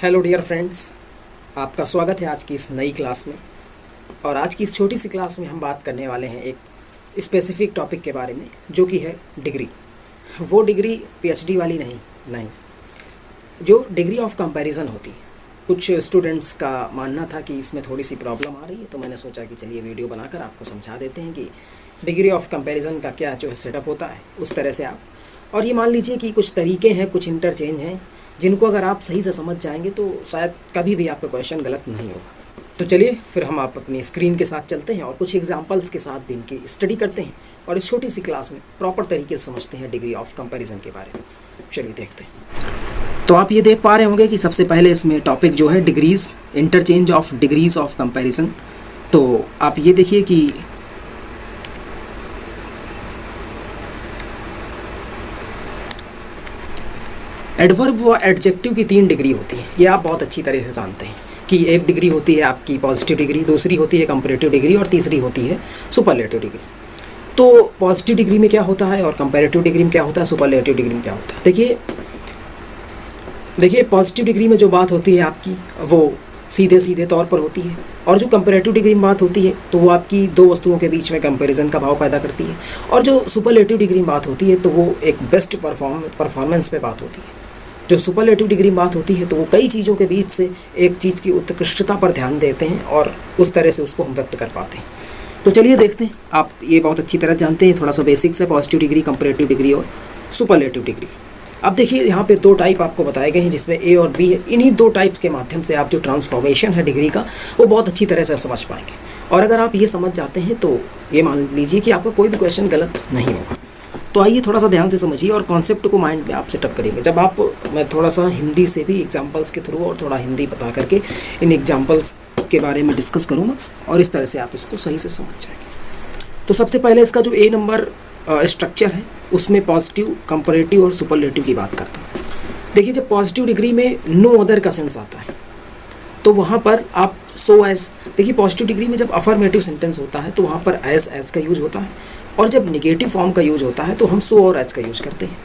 Hello dear friends, आपका स्वागत है आज की इस नई क्लास में। और आज की इस छोटी सी क्लास में हम बात करने वाले हैं एक स्पेसिफिक टॉपिक के बारे में, जो कि है डिग्री। वो डिग्री पीएचडी वाली नहीं, जो डिग्री ऑफ कंपैरिजन होती है। कुछ स्टूडेंट्स का मानना था कि इसमें थोड़ी सी प्रॉब्लम आ रही है, तो मैंने सोचा कि चलिए वीडियो बनाकर आपको समझा देते हैं कि डिग्री ऑफ कंपैरिजन का क्या जो है सेटअप होता है, उस तरह से आप। और ये मान लीजिए कि कुछ तरीके हैं, कुछ इंटरचेंज हैं, जिनको अगर आप सही से समझ जाएंगे तो शायद कभी भी आपका क्वेश्चन गलत नहीं होगा। तो चलिए फिर हम आप अपनी स्क्रीन के साथ चलते हैं और कुछ एग्जांपल्स के साथ भी इनकी स्टडी करते हैं और इस छोटी सी क्लास में प्रॉपर तरीके से समझते हैं डिग्री ऑफ कंपैरिजन के बारे में। चलिए देखते हैं। तो आप ये देख पा रहे होंगे कि सबसे पहले इसमें टॉपिक जो है degrees, interchange of degrees of comparison. तो आप ये देखिए कि एडवर्ब व एडजेक्टिव की 3 डिग्री होती है। ये आप बहुत अच्छी तरह से जानते हैं कि एक डिग्री होती है आपकी पॉजिटिव डिग्री, दूसरी होती है कंपैरेटिव डिग्री और तीसरी होती है सुपरलेटिव डिग्री। तो पॉजिटिव डिग्री में क्या होता है और कंपैरेटिव डिग्री में क्या होता है, सुपरलेटिव डिग्री में क्या होता है। देखिए पॉजिटिव डिग्री में जो बात होती है आपकी वो सीधे तौर पर होती है, और जो कंपैरेटिव डिग्री में बात होती है तो वो आपकी दो वस्तुओं के बीच में कंपैरिजन का भाव पैदा करती है, और जो सुपरलेटिव डिग्री में बात होती है तो वो एक बेस्ट परफॉर्मेंस पे बात होती है। जो सुपरलेटिव डिग्री में बात होती है तो वो कई चीज़ों के बीच से एक चीज़ की उत्कृष्टता पर ध्यान देते हैं और उस तरह से उसको हम व्यक्त कर पाते हैं। तो चलिए देखते हैं। आप ये बहुत अच्छी तरह जानते हैं, थोड़ा सा बेसिक्स है, पॉजिटिव डिग्री, कंपैरेटिव डिग्री और सुपरलेटिव डिग्री। अब देखिए यहाँ पे 2 टाइप आपको बताए गए हैं, जिसमें ए और बी है। इन्हीं 2 टाइप्स के माध्यम से आप जो ट्रांसफॉर्मेशन है डिग्री का वो बहुत अच्छी तरह से समझ पाएंगे। और अगर आप ये समझ जाते हैं तो ये मान लीजिए कि आपका कोई भी क्वेश्चन गलत नहीं होगा। तो आइए थोड़ा सा ध्यान से समझिए और कॉन्सेप्ट को माइंड में आप सेटअप करेंगे। जब आप, मैं थोड़ा सा हिंदी से भी एग्जांपल्स के थ्रू और थोड़ा हिंदी बता करके इन एग्जांपल्स के बारे में डिस्कस करूँगा और इस तरह से आप इसको सही से समझ जाएंगे। तो सबसे पहले इसका जो ए नंबर स्ट्रक्चर है उसमें पॉजिटिव, कंपैरेटिव और सुपरलेटिव की बात करता हूँ। देखिए जब पॉजिटिव डिग्री में नो अदर का सेंस आता है तो वहाँ पर आप सो एज, देखिए पॉजिटिव डिग्री में जब अफर्मेटिव सेंटेंस होता है तो वहाँ पर एज का यूज होता है, और जब निगेटिव फॉर्म का यूज होता है तो हम सो और एज का यूज करते हैं।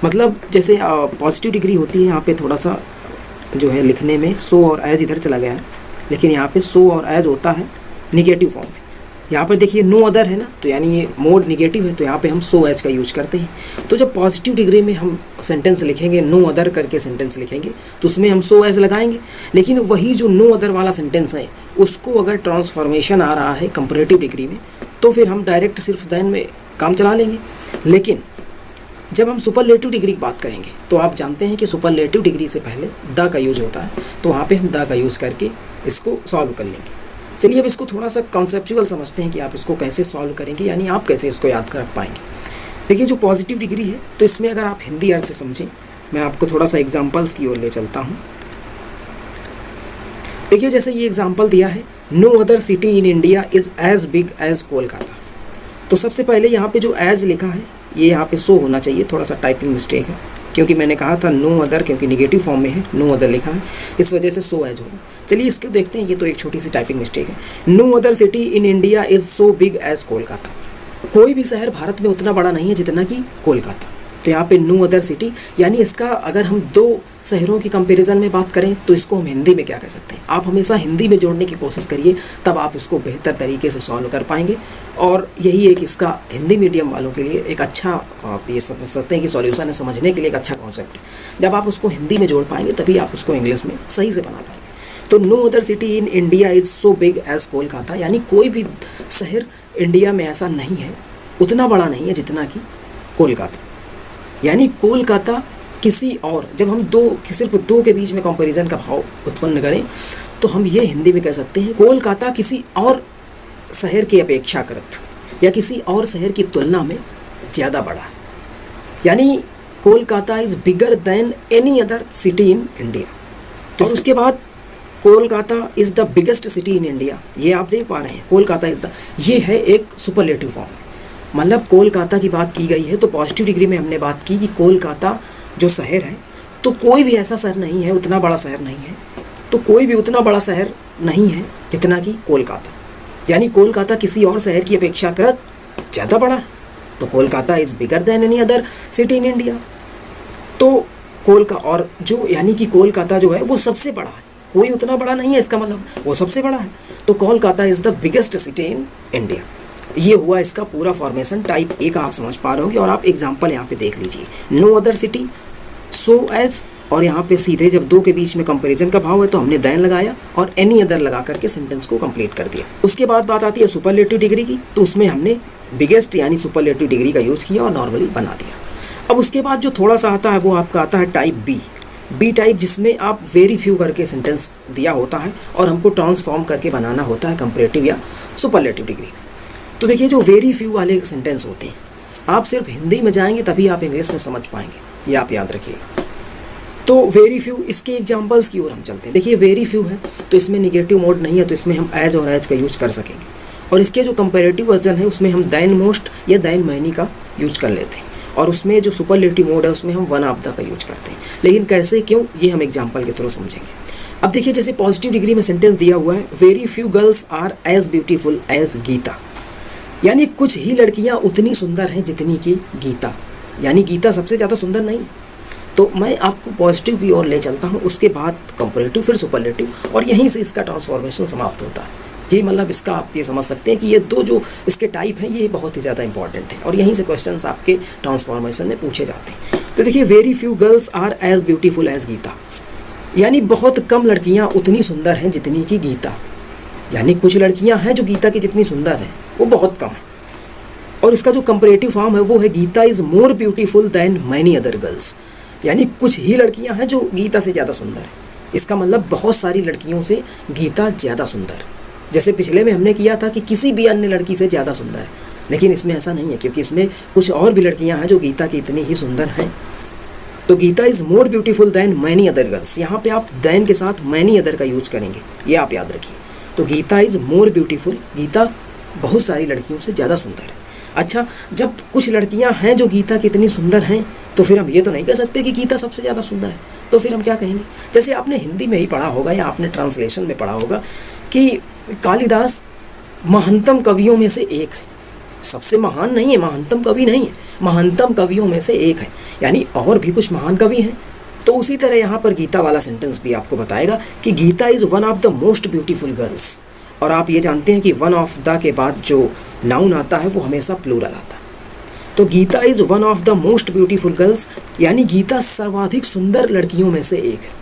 मतलब जैसे पॉजिटिव डिग्री होती है, यहाँ पे थोड़ा सा जो है लिखने में सो और एज इधर चला गया है, लेकिन यहाँ पे सो और एज होता है निगेटिव फॉर्म में। यहाँ पर देखिए नो अदर है ना, तो यानी ये मोड निगेटिव है, तो यहाँ पे हम सो एज का यूज करते हैं। तो जब पॉजिटिव डिग्री में हम सेंटेंस लिखेंगे, नो अदर करके सेंटेंस लिखेंगे, तो उसमें हम सो एज लगाएंगे। लेकिन वही जो नो अदर वाला सेंटेंस है उसको अगर ट्रांसफॉर्मेशन आ रहा है कंपैरेटिव डिग्री में तो फिर हम डायरेक्ट सिर्फ देन में काम चला लेंगे। लेकिन जब हम सुपरलेटिव डिग्री की बात करेंगे तो आप जानते हैं कि सुपरलेटिव डिग्री से पहले द का यूज होता है, तो वहाँ पे हम द का यूज़ करके इसको सॉल्व कर लेंगे। चलिए अब इसको थोड़ा सा कॉन्सेप्चुअल समझते हैं कि आप इसको कैसे सॉल्व करेंगे, यानी आप कैसे इसको याद रख पाएंगे। देखिए जो पॉजिटिव डिग्री है तो इसमें अगर आप हिंदी अर्थ से समझें, मैं आपको थोड़ा सा एग्जाम्पल्स की ओर ले चलता हूँ। देखिए जैसे ये एग्जाम्पल दिया है, no other city in India is as big as Kolkata. तो सबसे पहले यहाँ पे जो एज लिखा है ये यहाँ पे सो होना चाहिए, थोड़ा सा टाइपिंग मिस्टेक है, क्योंकि मैंने कहा था नो अदर, क्योंकि निगेटिव फॉर्म में है, नो अदर लिखा है, इस वजह से सो एज होगा। चलिए इसको देखते हैं, ये तो एक छोटी सी टाइपिंग मिस्टेक है। No other city in India is so big as Kolkata. कोई भी शहर भारत में उतना बड़ा नहीं है जितना कि कोलकाता। तो यहाँ पे नो अदर सिटी, यानी इसका अगर हम 2 शहरों की कंपैरिजन में बात करें तो इसको हम हिंदी में क्या कह सकते हैं। आप हमेशा हिंदी में जोड़ने की कोशिश करिए, तब आप इसको बेहतर तरीके से सॉल्व कर पाएंगे। और यही एक इसका हिंदी मीडियम वालों के लिए एक अच्छा, आप ये समझ सकते हैं कि सॉल्यूशन है, समझने के लिए एक अच्छा कॉन्सेप्ट है। जब आप उसको हिंदी में जोड़ पाएंगे तभी आप उसको इंग्लिश में सही से बना पाएंगे। तो no other city in India is so big as Kolkata, यानी कोई भी शहर इंडिया में ऐसा नहीं है, उतना बड़ा नहीं है जितना कि कोलकाता। यानी कोलकाता किसी और, जब हम सिर्फ 2 के बीच में कंपैरिजन का भाव उत्पन्न करें तो हम ये हिंदी में कह सकते हैं कोलकाता किसी और शहर की अपेक्षाकृत या किसी और शहर की तुलना में ज़्यादा बड़ा है। यानी Kolkata is bigger than any other city in India. तो उसके बाद Kolkata is the biggest city in India, ये आप देख पा रहे हैं, कोलकाता इज़ द, ये है एक सुपरलेटिव फॉर्म। मतलब कोलकाता की बात की गई है तो पॉजिटिव डिग्री में हमने बात की कि कोलकाता जो शहर है तो कोई भी ऐसा शहर नहीं है, उतना बड़ा शहर नहीं है, तो कोई भी उतना बड़ा शहर नहीं है जितना कि कोलकाता। यानी कोलकाता किसी और शहर की अपेक्षाकृत ज़्यादा बड़ा है, तो Kolkata is bigger than any other city in India. तो कोलका, और जो यानी कि कोलकाता जो है वो सबसे बड़ा है, कोई उतना बड़ा नहीं है, इसका मतलब वो सबसे बड़ा है। तो Kolkata is the biggest city in India. ये हुआ इसका पूरा फॉर्मेशन। टाइप ए का आप समझ पा रहे होंगे, और आप एग्जाम्पल यहाँ पे देख लीजिए, no other city, so as, और यहाँ पे सीधे जब दो के बीच में कंपैरिजन का भाव है तो हमने देन लगाया और एनी अदर लगा करके सेंटेंस को कंप्लीट कर दिया। उसके बाद बात आती है सुपरलेटिव डिग्री की, तो उसमें हमने बिगेस्ट यानी सुपरलेटिव डिग्री का यूज़ किया और नॉर्मली बना दिया। अब उसके बाद जो थोड़ा सा आता है वो आपका आता है टाइप बी टाइप, जिसमें आप वेरी फ्यू करके सेंटेंस दिया होता है और हमको ट्रांसफॉर्म करके बनाना होता है कंपैरेटिव या सुपरलेटिव डिग्री। तो देखिए जो वेरी फ्यू वाले सेंटेंस होते हैं, आप सिर्फ हिंदी में जाएंगे तभी आप इंग्लिश में समझ पाएंगे, ये आप याद रखिएगा। तो वेरी फ्यू, इसके एग्जांपल्स की ओर हम चलते हैं। देखिए वेरी फ्यू है तो इसमें निगेटिव मोड नहीं है, तो इसमें हम एज और एज का यूज कर सकेंगे। और इसके जो कंपैरेटिव वर्जन है उसमें हम दैन मोस्ट या दैन मैनी का यूज कर लेते हैं, और उसमें जो सुपरलेटिव मोड है उसमें हम वन ऑफ द का यूज करते हैं। लेकिन कैसे, क्यों, ये हम एग्जाम्पल के थ्रू समझेंगे। अब देखिए जैसे पॉजिटिव डिग्री में सेंटेंस दिया हुआ है, very few girls are as beautiful as Geeta, यानी कुछ ही लड़कियां उतनी सुंदर हैं जितनी की गीता, यानी गीता सबसे ज़्यादा सुंदर नहीं। तो मैं आपको पॉजिटिव की ओर ले चलता हूँ, उसके बाद कंपैरेटिव, फिर सुपरलेटिव, और यहीं से इसका ट्रांसफॉर्मेशन समाप्त होता है। जी मतलब इसका आप ये समझ सकते हैं कि ये दो जो इसके टाइप हैं ये बहुत ही ज़्यादा इंपॉर्टेंट है, और यहीं से क्वेश्चंस आपके ट्रांसफॉर्मेशन में पूछे जाते हैं। तो देखिए very few girls are as beautiful as Geeta, यानी बहुत कम लड़कियाँ उतनी सुंदर हैं जितनी की गीता, यानी कुछ लड़कियाँ हैं जो गीता की जितनी सुंदर हैं वो बहुत कम है। और इसका जो कंपैरेटिव फॉर्म है वो है Geeta is more beautiful than many other girls, यानी कुछ ही लड़कियां हैं जो गीता से ज़्यादा सुंदर है। इसका मतलब बहुत सारी लड़कियों से गीता ज़्यादा सुंदर है। जैसे पिछले में हमने किया था कि किसी भी अन्य लड़की से ज़्यादा सुंदर है, लेकिन इसमें ऐसा नहीं है, क्योंकि इसमें कुछ और भी लड़कियां हैं जो गीता की इतनी ही सुंदर हैं। तो Geeta is more beautiful than many other girls, यहाँ पे आप दैन के साथ मैनी अदर का यूज करेंगे, ये आप याद रखिए। तो Geeta is more beautiful, Geeta बहुत सारी लड़कियों से ज़्यादा सुंदर है। अच्छा, जब कुछ लड़कियां हैं जो गीता की इतनी सुंदर हैं, तो फिर हम ये तो नहीं कह सकते कि गीता सबसे ज़्यादा सुंदर है। तो फिर हम क्या कहेंगे, जैसे आपने हिंदी में ही पढ़ा होगा या आपने ट्रांसलेशन में पढ़ा होगा कि कालिदास महानतम कवियों में से एक है, सबसे महान नहीं है, महानतम कवि नहीं है, महानतम कवियों में से एक है, यानी और भी कुछ महान कवि हैं। तो उसी तरह यहाँ पर गीता वाला सेंटेंस भी आपको बताएगा कि Geeta is one of the most beautiful girls. और आप ये जानते हैं कि वन ऑफ द के बाद जो नाउन आता है वो हमेशा प्लूरल आता है। तो Geeta is one of the most beautiful girls, यानी गीता सर्वाधिक सुंदर लड़कियों में से एक है।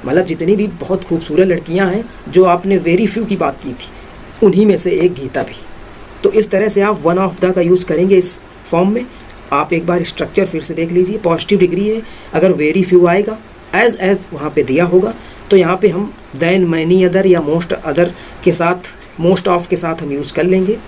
मतलब जितनी भी बहुत खूबसूरत लड़कियां हैं जो आपने वेरी फ्यू की बात की थी, उन्हीं में से एक गीता भी। तो इस तरह से आप वन ऑफ द का यूज़ करेंगे इस फॉर्म में। आप एक बार स्ट्रक्चर फिर से देख लीजिए। पॉजिटिव डिग्री है, अगर वेरी फ्यू आएगा एज वहाँ पे दिया होगा, तो यहाँ पे हम दैन मैनी अदर या मोस्ट अदर के साथ, मोस्ट ऑफ के साथ हम यूज़ कर लेंगे।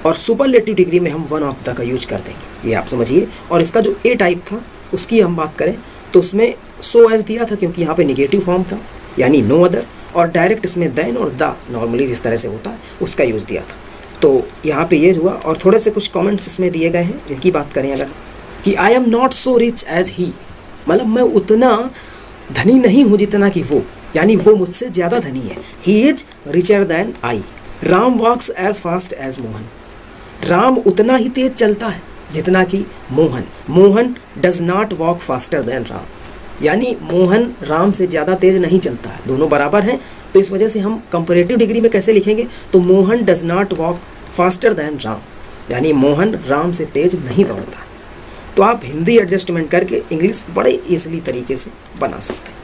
और सुपरलेटिव डिग्री में हम वन ऑफ द का यूज कर देंगे, ये आप समझिए। और इसका जो ए टाइप था उसकी हम बात करें तो उसमें सो एज दिया था, क्योंकि यहाँ पे निगेटिव फॉर्म था, यानी नो अदर, और डायरेक्ट इसमें दैन और द नॉर्मली जिस तरह से होता है उसका यूज़ दिया था। तो यहाँ पे ये हुआ। और थोड़े से कुछ कमेंट्स इसमें दिए गए हैं, इनकी बात करें अगर, कि I am not so rich as he, मतलब मैं उतना धनी नहीं हूँ जितना कि वो, यानी वो मुझसे ज़्यादा धनी है। He is richer than I. Ram walks as fast as Mohan, Ram उतना ही तेज चलता है जितना कि Mohan. Mohan does not walk faster than Ram, यानी मोहन राम से ज़्यादा तेज नहीं चलता है, दोनों बराबर हैं। तो इस वजह से हम कंपैरेटिव डिग्री में कैसे लिखेंगे, तो Mohan does not walk faster than Ram, यानी मोहन राम से तेज नहीं दौड़ता। तो आप हिंदी एडजस्टमेंट करके इंग्लिश बड़े ईजिली तरीके से बना सकते हैं।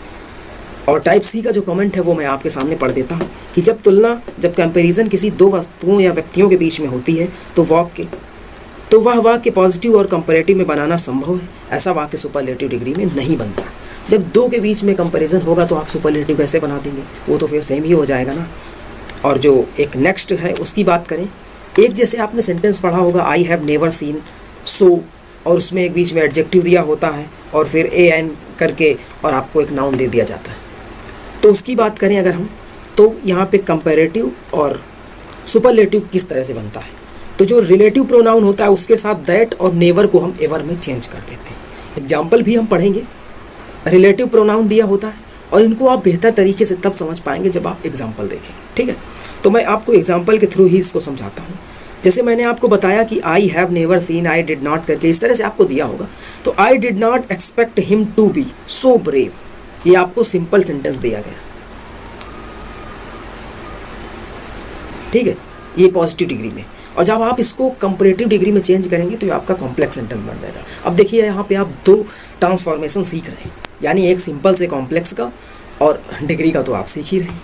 और टाइप सी का जो कमेंट है वो मैं आपके सामने पढ़ देता हूँ कि जब कंपैरिजन किसी दो वस्तुओं या व्यक्तियों के बीच में होती है तो वह वाक्य पॉजिटिव और कंपैरेटिव में बनाना संभव है। ऐसा वाक्य सुपरलेटिव डिग्री में नहीं बनता। जब दो के बीच में कंपैरिजन होगा तो आप सुपरलेटिव कैसे बना देंगे, वो तो फिर सेम ही हो जाएगा ना। और जो एक नेक्स्ट है उसकी बात करें, एक जैसे आपने सेंटेंस पढ़ा होगा आई हैव नेवर सीन सो, और उसमें एक बीच में एडजेक्टिव दिया होता है और फिर ए एन करके और आपको एक नाउन दे दिया जाता है। तो उसकी बात करें अगर हम, तो यहाँ पे कंपैरेटिव और सुपरलेटिव किस तरह से बनता है, तो जो रिलेटिव प्रोनाउन होता है उसके साथ दैट और नेवर को हम एवर में चेंज कर देते हैं। एग्जाम्पल भी हम पढ़ेंगे, रिलेटिव प्रोनाउन दिया होता है और इनको आप बेहतर तरीके से तब समझ पाएंगे जब आप एग्जाम्पल देखेंगे, ठीक है। तो मैं आपको एग्जाम्पल के थ्रू ही इसको समझाता हूँ। जैसे मैंने आपको बताया कि I have never seen, I did not करके इस तरह से आपको दिया होगा, तो I did not expect him to be so brave, ये आपको सिंपल सेंटेंस दिया गया, ठीक है, ये पॉजिटिव डिग्री में। और जब आप इसको कंपैरेटिव डिग्री में चेंज करेंगे तो ये आपका कॉम्प्लेक्स सेंटेंस बन जाएगा। अब देखिए यहाँ पे आप दो ट्रांसफॉर्मेशन सीख रहे हैं, यानी एक सिंपल से कॉम्प्लेक्स का और डिग्री का तो आप सीख ही रहे हैं।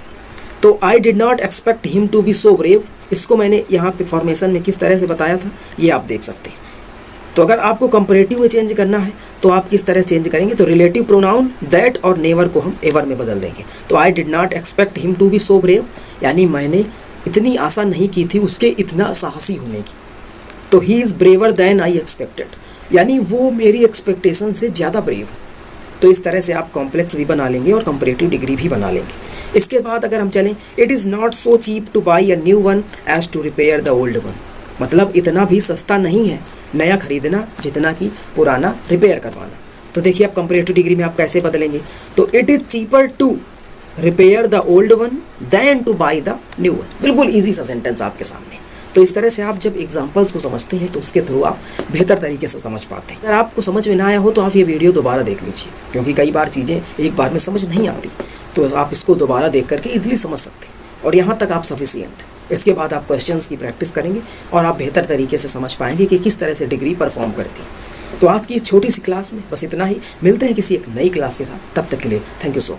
तो I did not expect him to be so brave, इसको मैंने यहाँ पे फॉर्मेशन में किस तरह से बताया था ये आप देख सकते हैं। तो अगर आपको कंपैरेटिव में चेंज करना है तो आप किस तरह चेंज करेंगे, तो रिलेटिव प्रोनाउन दैट और नेवर को हम एवर में बदल देंगे। तो I did not expect him to be so brave, यानी मैंने इतनी आशा नहीं की थी उसके इतना साहसी होने की। तो he is braver than I expected, यानी वो मेरी एक्सपेक्टेशन से ज़्यादा ब्रेव है। तो इस तरह से आप कॉम्प्लेक्स भी बना लेंगे और कंपैरेटिव डिग्री भी बना लेंगे। इसके बाद अगर हम चलें, it is not so cheap to buy a new one as to repair the old one, मतलब इतना भी सस्ता नहीं है नया खरीदना जितना कि पुराना रिपेयर करवाना। तो देखिए आप कंपैरेटिव डिग्री में आप कैसे बदलेंगे, तो it is cheaper to repair the old one than to buy the new one. बिल्कुल ईजी सा सेंटेंस आपके सामने। तो इस तरह से आप जब एग्जाम्पल्स को समझते हैं तो उसके थ्रू आप बेहतर तरीके से समझ पाते हैं। अगर आपको समझ में ना आया हो तो आप ये वीडियो दोबारा देख लीजिए, क्योंकि कई बार चीज़ें एक बार में समझ नहीं आती, तो आप इसको दोबारा देख करके ईजिली समझ सकते हैं। और यहाँ तक आप सफिशिएंट। इसके बाद आप क्वेश्चंस की प्रैक्टिस करेंगे और आप बेहतर तरीके से समझ पाएंगे कि किस तरह से डिग्री परफॉर्म करती है। तो आज की छोटी सी क्लास में बस इतना ही, मिलते हैं किसी एक नई क्लास के साथ, तब तक के लिए थैंक यू सो मच।